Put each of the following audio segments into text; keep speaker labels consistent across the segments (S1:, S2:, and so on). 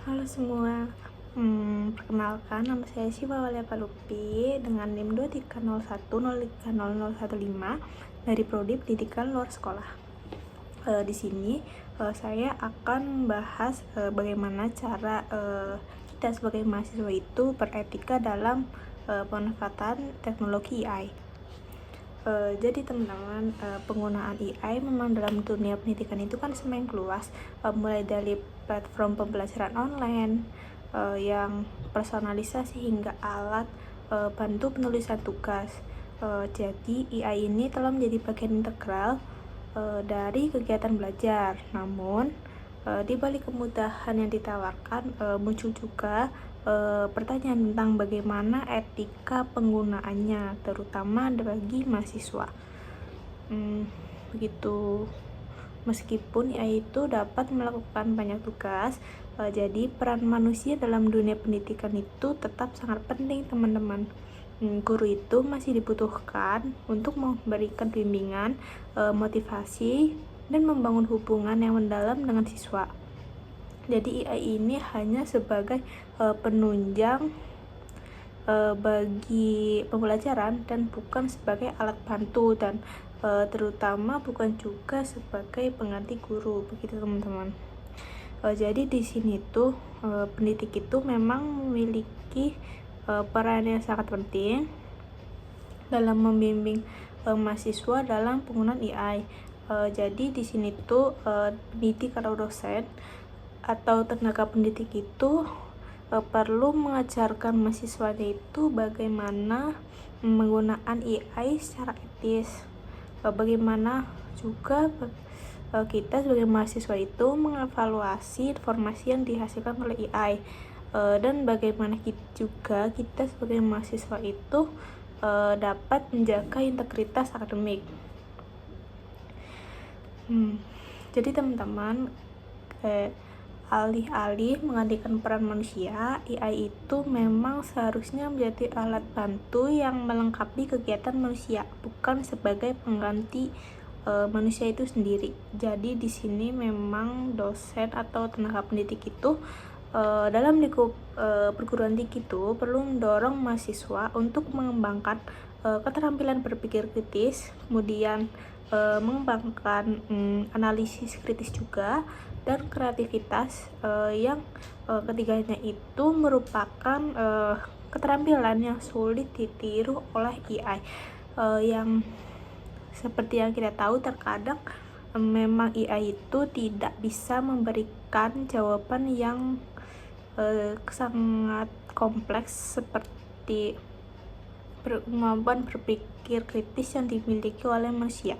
S1: Halo semua, perkenalkan nama saya Siva Walia Palupi dengan NIM 230103015 dari Prodi Pendidikan Luar Sekolah. Di sini saya akan membahas bagaimana cara kita sebagai mahasiswa itu beretika dalam pemanfaatan teknologi AI. Jadi teman-teman, penggunaan AI memang dalam dunia pendidikan itu kan semakin luas, mulai dari platform pembelajaran online yang personalisasi hingga alat bantu penulisan tugas. Jadi AI ini telah menjadi bagian integral dari kegiatan belajar. Namun di balik kemudahan yang ditawarkan muncul juga pertanyaan tentang bagaimana etika penggunaannya, terutama bagi mahasiswa. Begitu. Meskipun AI itu dapat melakukan banyak tugas, jadi peran manusia dalam dunia pendidikan itu tetap sangat penting, teman-teman. Guru itu masih dibutuhkan untuk memberikan bimbingan, motivasi, dan membangun hubungan yang mendalam dengan siswa. Jadi AI ini hanya sebagai penunjang bagi pembelajaran dan bukan sebagai alat bantu, dan terutama bukan juga sebagai pengganti guru, begitu teman-teman. Jadi di sini tuh pendidik itu memang memiliki peran yang sangat penting dalam membimbing mahasiswa dalam penggunaan AI. Jadi di sini tuh pendidik atau dosen atau tenaga pendidik itu perlu mengajarkan mahasiswanya itu bagaimana menggunakan AI secara etis, bagaimana juga kita sebagai mahasiswa itu mengevaluasi informasi yang dihasilkan oleh AI, dan bagaimana kita sebagai mahasiswa itu dapat menjaga integritas akademik. Jadi teman-teman, alih-alih menggantikan peran manusia, AI itu memang seharusnya menjadi alat bantu yang melengkapi kegiatan manusia, bukan sebagai pengganti manusia itu sendiri. Jadi di sini memang dosen atau tenaga pendidik itu dalam lingkup perguruan tinggi itu perlu mendorong mahasiswa untuk mengembangkan keterampilan berpikir kritis, kemudian mengembangkan analisis kritis juga, dan kreativitas, yang ketiganya itu merupakan keterampilan yang sulit ditiru oleh AI, yang seperti yang kita tahu terkadang memang AI itu tidak bisa memberikan jawaban yang sangat kompleks seperti kemampuan berpikir kritis yang dimiliki oleh manusia.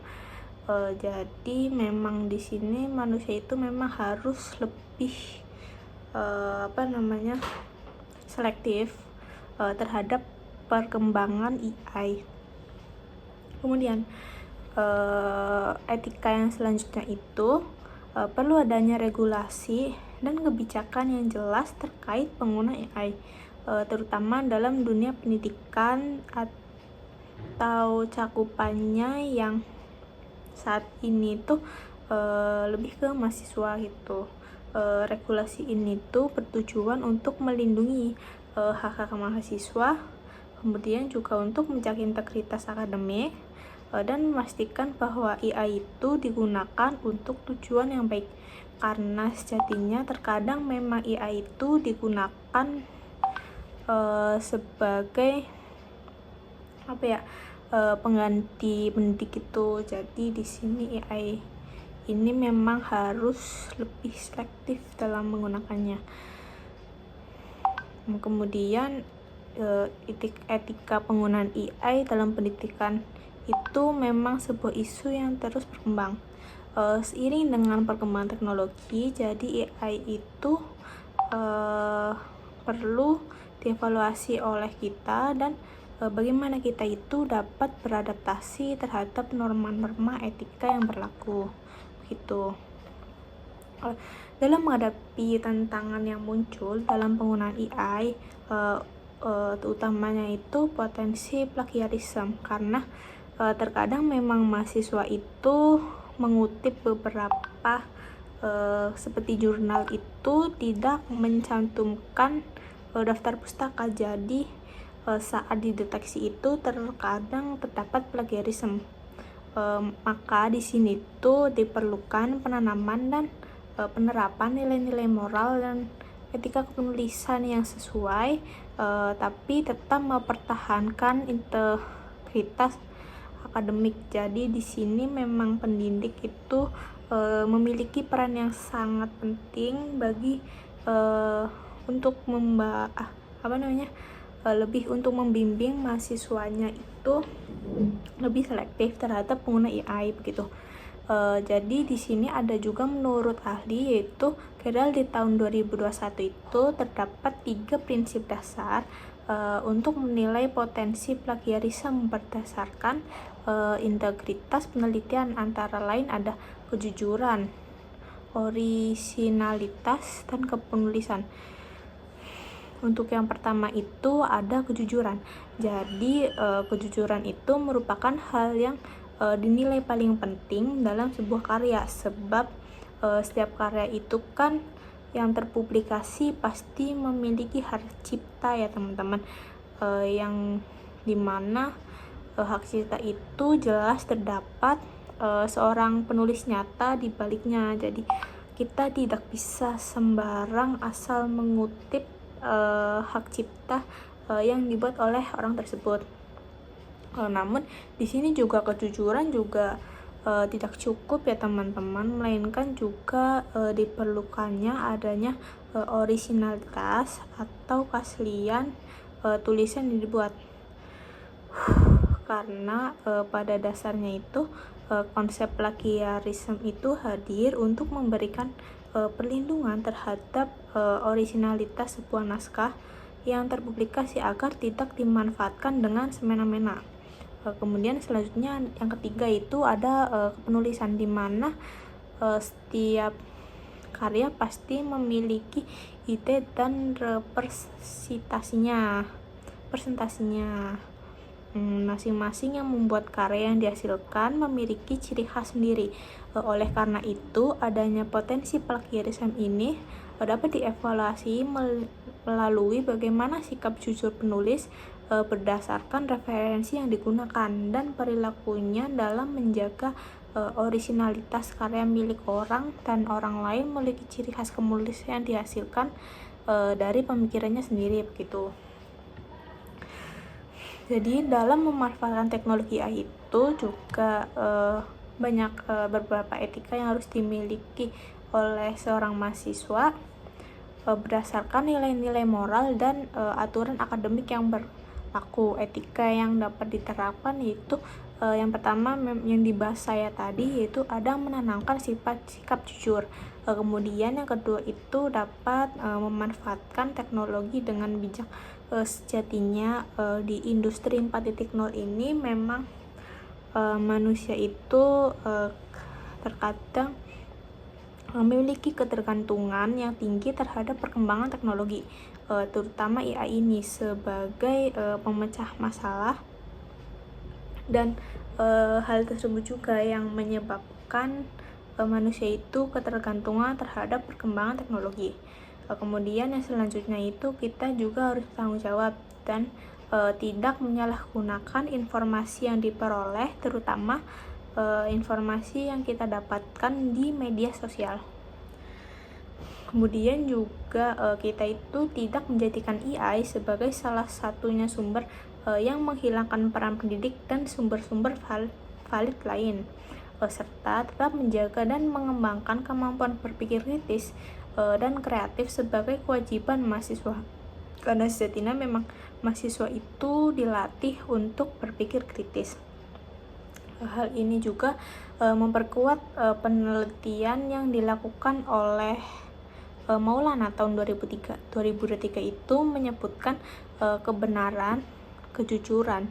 S1: Jadi memang di sini manusia itu memang harus lebih selektif terhadap perkembangan AI. Kemudian etika yang selanjutnya itu perlu adanya regulasi dan kebijakan yang jelas terkait penggunaan AI, terutama dalam dunia pendidikan atau cakupannya yang saat ini tuh lebih ke mahasiswa gitu. Regulasi ini tuh bertujuan untuk melindungi hak-hak mahasiswa, kemudian juga untuk menjaga integritas akademik, dan memastikan bahwa AI itu digunakan untuk tujuan yang baik, karena sejatinya terkadang memang AI itu digunakan sebagai pengganti pendidik itu. Jadi di sini AI ini memang harus lebih selektif dalam menggunakannya. Kemudian etika penggunaan AI dalam pendidikan itu memang sebuah isu yang terus berkembang. Seiring dengan perkembangan teknologi, jadi AI itu perlu dievaluasi oleh kita, dan bagaimana kita itu dapat beradaptasi terhadap norma-norma etika yang berlaku gitu. Dalam menghadapi tantangan yang muncul dalam penggunaan AI, utamanya itu potensi plagiarisme, karena terkadang memang mahasiswa itu mengutip beberapa seperti jurnal itu tidak mencantumkan daftar pustaka. Jadi saat dideteksi itu terkadang terdapat plagiarisme. Maka di sini tuh diperlukan penanaman dan penerapan nilai-nilai moral dan etika penulisan yang sesuai, tapi tetap mempertahankan integritas akademik. Jadi di sini memang pendidik itu memiliki peran yang sangat penting bagi untuk lebih untuk membimbing mahasiswanya itu lebih selektif terhadap pengguna AI begitu. Jadi di sini ada juga menurut ahli, yaitu kira di tahun 2021 itu terdapat 3 prinsip dasar untuk menilai potensi plagiarisme berdasarkan integritas penelitian. Antara lain ada kejujuran, orisinalitas, dan kepenulisan. Untuk yang pertama itu ada kejujuran. Jadi kejujuran itu merupakan hal yang dinilai paling penting dalam sebuah karya, sebab setiap karya itu kan yang terpublikasi pasti memiliki hak cipta ya teman-teman, yang dimana hak cipta itu jelas terdapat seorang penulis nyata di baliknya. Jadi kita tidak bisa sembarang asal mengutip hak cipta yang dibuat oleh orang tersebut. Namun di sini juga kejujuran juga tidak cukup ya teman-teman, melainkan juga diperlukannya adanya orisinalitas atau keaslian tulisan yang dibuat. Karena pada dasarnya itu konsep plagiarisme itu hadir untuk memberikan perlindungan terhadap orisinalitas sebuah naskah yang terpublikasi agar tidak dimanfaatkan dengan semena-mena. Kemudian selanjutnya yang ketiga itu ada penulisan, di mana setiap karya pasti memiliki ide dan presentasinya. Masing-masing yang membuat karya yang dihasilkan memiliki ciri khas sendiri. Oleh karena itu, adanya potensi plagiarisme ini dapat dievaluasi melalui bagaimana sikap jujur penulis berdasarkan referensi yang digunakan dan perilakunya dalam menjaga orisinalitas karya milik orang, dan orang lain memiliki ciri khas penulis yang dihasilkan dari pemikirannya sendiri begitu. Jadi dalam memanfaatkan teknologi AI itu juga banyak beberapa etika yang harus dimiliki oleh seorang mahasiswa berdasarkan nilai-nilai moral dan aturan akademik yang berlaku. Etika yang dapat diterapkan yaitu yang pertama yang dibahas saya tadi, yaitu ada menanamkan sikap jujur. Kemudian yang kedua itu dapat memanfaatkan teknologi dengan bijak. Sejatinya di industri 4.0 ini memang manusia itu terkadang memiliki ketergantungan yang tinggi terhadap perkembangan teknologi, terutama AI ini sebagai pemecah masalah, dan hal tersebut juga yang menyebabkan manusia itu ketergantungan terhadap perkembangan teknologi. Kemudian yang selanjutnya itu kita juga harus bertanggung jawab dan tidak menyalahgunakan informasi yang diperoleh, terutama informasi yang kita dapatkan di media sosial. Kemudian juga kita itu tidak menjadikan AI sebagai salah satunya sumber yang menghilangkan peran pendidik dan sumber-sumber valid lain, serta tetap menjaga dan mengembangkan kemampuan berpikir kritis dan kreatif sebagai kewajiban mahasiswa. Karena sejatinya memang mahasiswa itu dilatih untuk berpikir kritis. Hal ini juga memperkuat penelitian yang dilakukan oleh Maulana tahun 2003 itu menyebutkan kebenaran, kejujuran,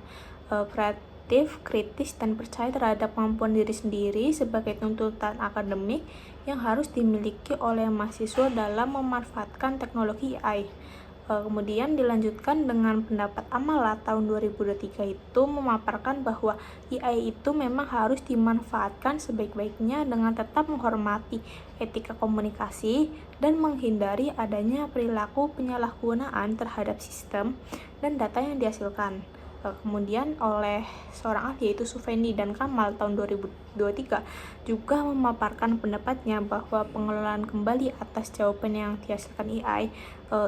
S1: kreatif, kritis, dan percaya terhadap kemampuan diri sendiri sebagai tuntutan akademik yang harus dimiliki oleh mahasiswa dalam memanfaatkan teknologi AI. Kemudian dilanjutkan dengan pendapat Amala tahun 2023 itu memaparkan bahwa AI itu memang harus dimanfaatkan sebaik-baiknya dengan tetap menghormati etika komunikasi dan menghindari adanya perilaku penyalahgunaan terhadap sistem dan data yang dihasilkan. Kemudian oleh seorang ahli yaitu Sufendi dan Kamal tahun 2023 juga memaparkan pendapatnya bahwa pengelolaan kembali atas jawaban yang dihasilkan AI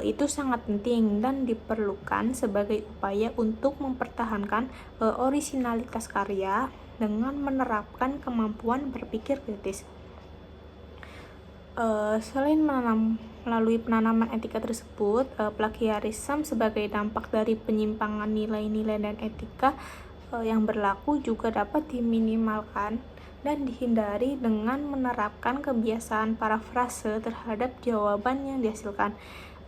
S1: itu sangat penting dan diperlukan sebagai upaya untuk mempertahankan orisinalitas karya dengan menerapkan kemampuan berpikir kritis. Selain melalui penanaman etika tersebut, plagiarisme sebagai dampak dari penyimpangan nilai-nilai dan etika yang berlaku juga dapat diminimalkan dan dihindari dengan menerapkan kebiasaan parafrase terhadap jawaban yang dihasilkan.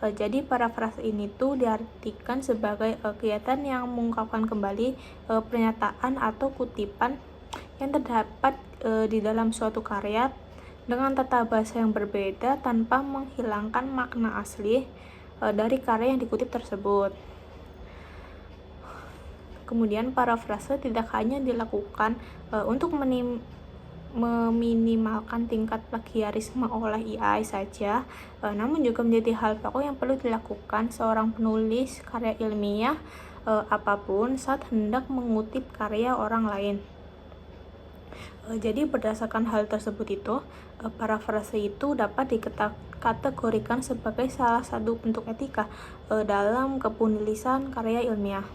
S1: Jadi parafrase ini tuh diartikan sebagai kegiatan yang mengungkapkan kembali pernyataan atau kutipan yang terdapat di dalam suatu karya dengan tata bahasa yang berbeda tanpa menghilangkan makna asli dari karya yang dikutip tersebut. Kemudian parafrase tidak hanya dilakukan untuk meminimalkan tingkat plagiarisme oleh AI saja, namun juga menjadi hal pokok yang perlu dilakukan seorang penulis karya ilmiah apapun saat hendak mengutip karya orang lain. Jadi berdasarkan hal tersebut itu, parafrase itu dapat dikategorikan sebagai salah satu bentuk etika dalam kepenulisan karya ilmiah.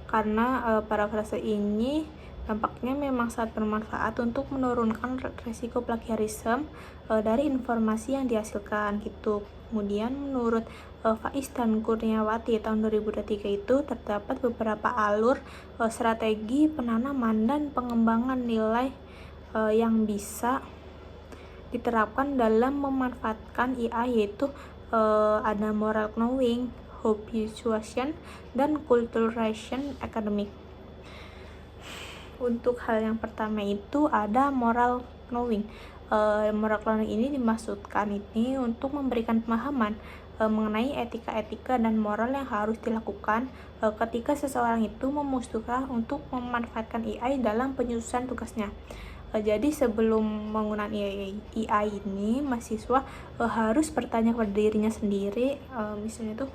S1: Karena parafrase ini dampaknya memang sangat bermanfaat untuk menurunkan resiko plagiarisme dari informasi yang dihasilkan gitu. Kemudian menurut Faiz dan Kurniawati tahun 2023 itu terdapat beberapa alur strategi penanaman dan pengembangan nilai yang bisa diterapkan dalam memanfaatkan AI, yaitu ada moral knowing, habituation, dan culturation academic. Untuk hal yang pertama itu ada moral knowing. Moral knowing ini dimaksudkan ini untuk memberikan pemahaman mengenai etika-etika dan moral yang harus dilakukan ketika seseorang itu memutuskan untuk memanfaatkan AI dalam penyusunan tugasnya. Jadi sebelum menggunakan AI ini, mahasiswa harus bertanya kepada dirinya sendiri, misalnya tuh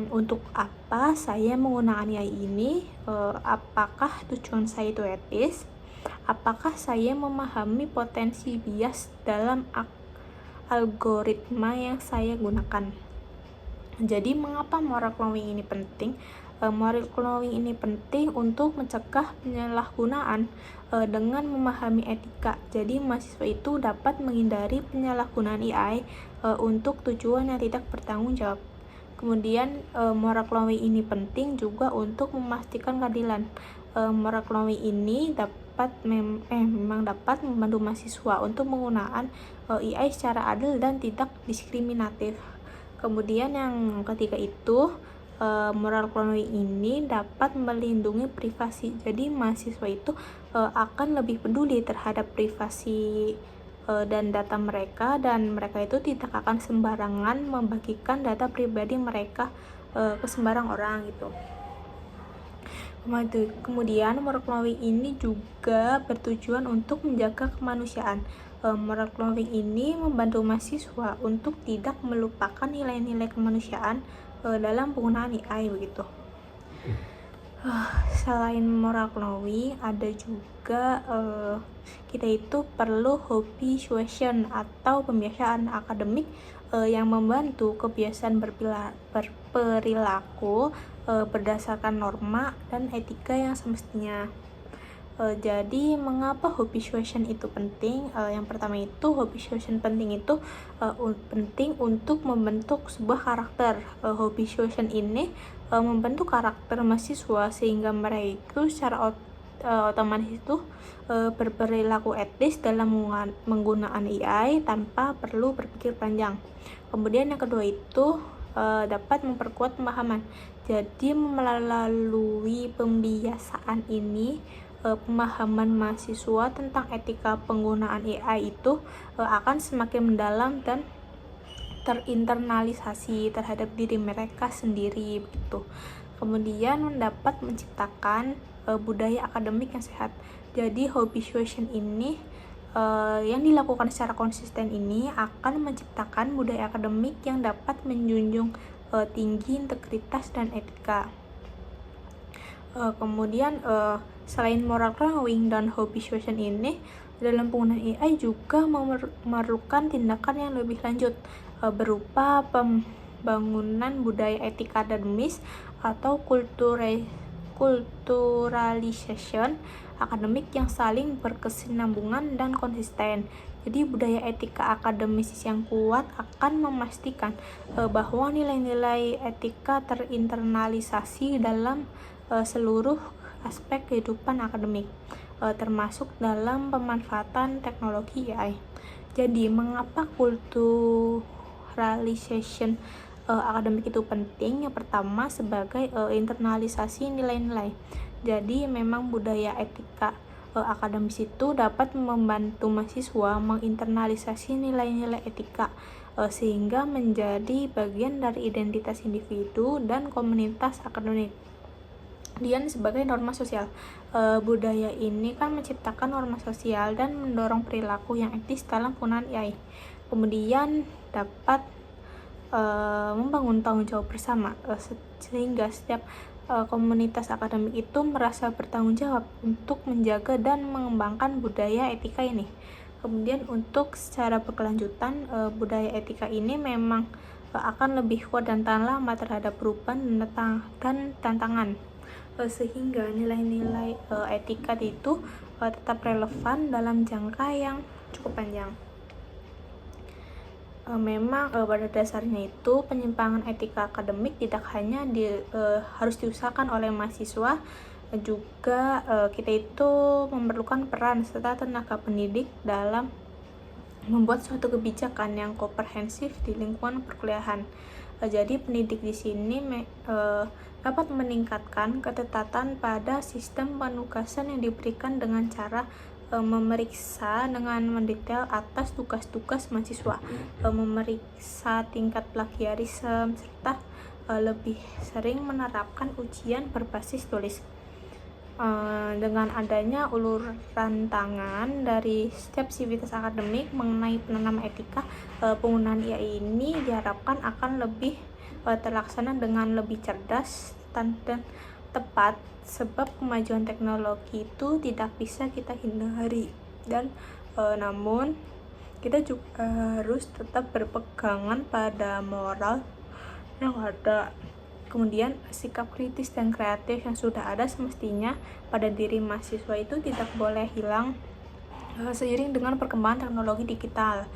S1: untuk apa saya menggunakan AI ini, apakah tujuan saya itu etis, apakah saya memahami potensi bias dalam algoritma yang saya gunakan. Jadi mengapa moral knowing ini penting? Moral knowing ini penting untuk mencegah penyalahgunaan dengan memahami etika. Jadi mahasiswa itu dapat menghindari penyalahgunaan AI untuk tujuan yang tidak bertanggung jawab. Kemudian moral knowing ini penting juga untuk memastikan keadilan. Moral knowing ini memang dapat membantu mahasiswa untuk menggunakan AI secara adil dan tidak diskriminatif. Kemudian yang ketiga itu moral knowing ini dapat melindungi privasi. Jadi mahasiswa itu akan lebih peduli terhadap privasi dan data mereka, dan mereka itu tidak akan sembarangan membagikan data pribadi mereka ke sembarang orang gitu. Kemudian moral knowing ini juga bertujuan untuk menjaga kemanusiaan. Moral knowing ini membantu mahasiswa untuk tidak melupakan nilai-nilai kemanusiaan dalam penggunaan AI begitu. Selain moral knowing, ada juga kita itu perlu habituation atau pembiasaan akademik yang membantu kebiasaan berperilaku berdasarkan norma dan etika yang semestinya. Jadi mengapa habituation itu penting? Yang pertama itu habituation penting itu penting untuk membentuk sebuah karakter. Habituation ini membentuk karakter mahasiswa sehingga mereka itu secara otomatis itu berperilaku etis dalam menggunakan AI tanpa perlu berpikir panjang. Kemudian yang kedua itu dapat memperkuat pemahaman. Jadi melalui pembiasaan ini pemahaman mahasiswa tentang etika penggunaan AI itu akan semakin mendalam dan terinternalisasi terhadap diri mereka sendiri begitu. Kemudian dapat menciptakan budaya akademik yang sehat. Jadi habituation ini yang dilakukan secara konsisten ini akan menciptakan budaya akademik yang dapat menjunjung tinggi integritas dan etika. Kemudian selain moral growing dan habituation ini, dalam penggunaan AI juga memerlukan tindakan yang lebih lanjut berupa pembangunan budaya etika akademis atau culturalization akademik yang saling berkesinambungan dan konsisten. Jadi budaya etika akademis yang kuat akan memastikan bahwa nilai-nilai etika terinternalisasi dalam seluruh aspek kehidupan akademik, termasuk dalam pemanfaatan teknologi AI. Jadi mengapa culturalization akademik itu penting? Yang pertama sebagai internalisasi nilai-nilai. Jadi memang budaya etika akademis itu dapat membantu mahasiswa menginternalisasi nilai-nilai etika sehingga menjadi bagian dari identitas individu dan komunitas akademik. Kemudian sebagai norma sosial, budaya ini kan menciptakan norma sosial dan mendorong perilaku yang etis dalam penggunaan AI. Kemudian dapat membangun tanggung jawab bersama sehingga setiap komunitas akademik itu merasa bertanggung jawab untuk menjaga dan mengembangkan budaya etika ini. Kemudian untuk secara berkelanjutan, budaya etika ini memang akan lebih kuat dan tahan lama terhadap perubahan dan tantangan, sehingga nilai-nilai etika itu tetap relevan dalam jangka yang cukup panjang. Memang pada dasarnya itu penyimpangan etika akademik tidak hanya harus diusahakan oleh mahasiswa, juga kita itu memerlukan peran serta tenaga pendidik dalam membuat suatu kebijakan yang komprehensif di lingkungan perkuliahan. Jadi pendidik di sini dapat meningkatkan ketetatan pada sistem penugasan yang diberikan dengan cara memeriksa dengan mendetail atas tugas-tugas mahasiswa, memeriksa tingkat plagiarisme, serta lebih sering menerapkan ujian berbasis tulis. Dengan adanya uluran tangan dari setiap sivitas akademik mengenai penanaman etika, penggunaan AI ini diharapkan akan lebih terlaksana dengan lebih cerdas dan tepat, sebab kemajuan teknologi itu tidak bisa kita hindari, dan namun kita juga harus tetap berpegangan pada moral yang ada. Kemudian sikap kritis dan kreatif yang sudah ada semestinya pada diri mahasiswa itu tidak boleh hilang seiring dengan perkembangan teknologi digital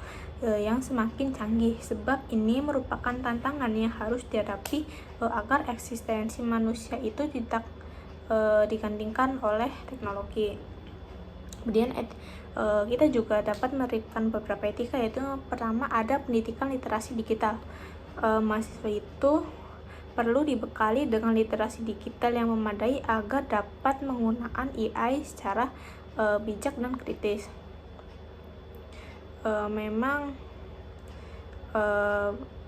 S1: yang semakin canggih, sebab ini merupakan tantangan yang harus dihadapi agar eksistensi manusia itu tidak digantikan oleh teknologi. Kemudian kita juga dapat menerapkan beberapa etika, yaitu pertama ada pendidikan literasi digital. Mahasiswa itu perlu dibekali dengan literasi digital yang memadai agar dapat menggunakan AI secara bijak dan kritis. Memang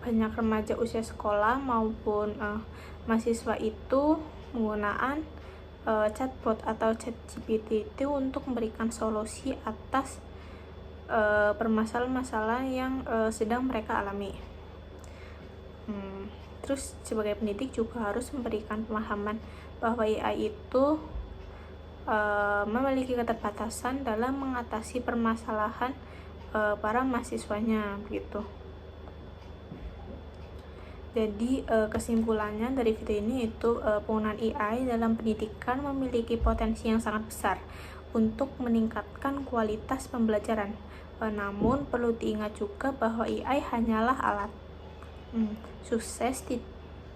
S1: banyak remaja usia sekolah maupun mahasiswa itu menggunakan chatbot atau ChatGPT itu untuk memberikan solusi atas permasalahan-masalah yang sedang mereka alami. Terus sebagai pendidik juga harus memberikan pemahaman bahwa AI itu memiliki keterbatasan dalam mengatasi permasalahan para mahasiswanya begitu. Jadi kesimpulannya dari video ini itu penggunaan AI dalam pendidikan memiliki potensi yang sangat besar untuk meningkatkan kualitas pembelajaran. Namun perlu diingat juga bahwa AI hanyalah alat. Sukses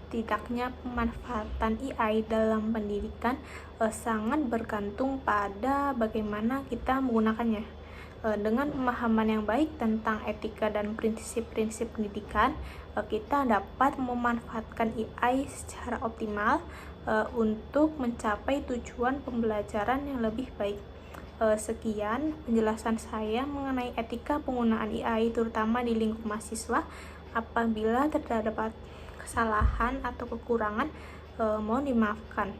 S1: tidaknya pemanfaatan AI dalam pendidikan sangat bergantung pada bagaimana kita menggunakannya. Dengan pemahaman yang baik tentang etika dan prinsip-prinsip pendidikan, kita dapat memanfaatkan AI secara optimal untuk mencapai tujuan pembelajaran yang lebih baik. Sekian penjelasan saya mengenai etika penggunaan AI terutama di lingkup mahasiswa. Apabila terdapat kesalahan atau kekurangan, mohon dimaafkan.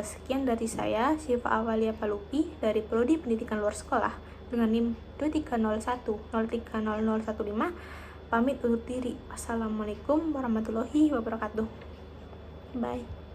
S1: Sekian dari saya, Syifa Awalia Palupi dari Prodi Pendidikan Luar Sekolah dengan NIM 230103015. Pamit undur diri. Wassalamualaikum warahmatullahi wabarakatuh. Bye.